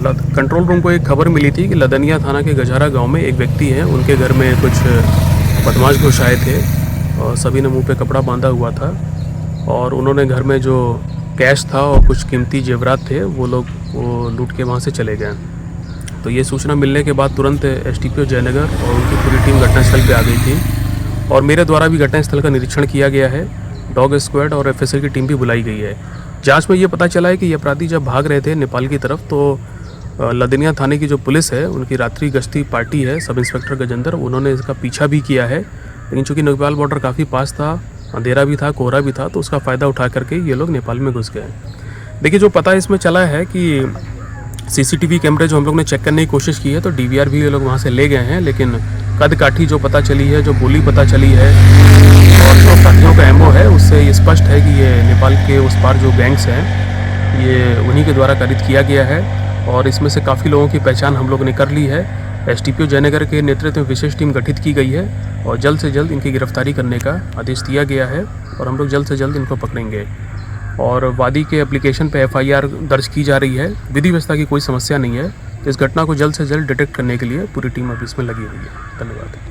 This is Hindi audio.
कंट्रोल रूम को एक खबर मिली थी कि लदनिया थाना के गजारा गांव में एक व्यक्ति हैं, उनके घर में कुछ बदमाश घुस आए थे और सभी ने मुंह पे कपड़ा बांधा हुआ था और उन्होंने घर में जो कैश था और कुछ कीमती जेवरात थे वो लूट के वहाँ से चले गए। तो ये सूचना मिलने के बाद तुरंत एसडीपीओ जयनगर और उनकी पूरी टीम घटनास्थल पे आ गई थी और मेरे द्वारा भी घटनास्थल का निरीक्षण किया गया है। डॉग स्क्वाड और एफएसएल की टीम भी बुलाई गई है। जांच में ये पता चला है कि ये अपराधी जब भाग रहे थे नेपाल की तरफ तो लदनिया थाने की जो पुलिस है उनकी रात्रि गश्ती पार्टी है सब इंस्पेक्टर गजेंद्र, उन्होंने इसका पीछा भी किया है। लेकिन चूंकि नेपाल बॉर्डर काफ़ी पास था, अंधेरा भी था, कोहरा भी था, तो उसका फ़ायदा उठा करके ये लोग नेपाल में घुस गए। देखिए जो पता इसमें चला है कि सीसीटीवी कैमरे जो हम लोग ने चेक करने की कोशिश की है तो डीवीआर भी ये लोग वहाँ से ले गए हैं, लेकिन कद काठी जो पता चली है, जो बोली पता चली है और जो अपराधियों का एमओ है उससे ये स्पष्ट है कि ये नेपाल के उस पार जो गैंग्स हैं ये उन्हीं के द्वारा कारित किया गया है और इसमें से काफ़ी लोगों की पहचान हम लोग ने कर ली है। एसडीपीओ जयनगर के नेतृत्व में विशेष टीम गठित की गई है और जल्द से जल्द इनकी गिरफ्तारी करने का आदेश दिया गया है और हम लोग जल्द से जल्द इनको पकड़ेंगे। और वादी के एप्लीकेशन पे एफआईआर दर्ज की जा रही है। विधि व्यवस्था की कोई समस्या नहीं है। इस घटना को जल्द से जल्द डिटेक्ट करने के लिए पूरी टीम अब इसमें लगी हुई है। धन्यवाद।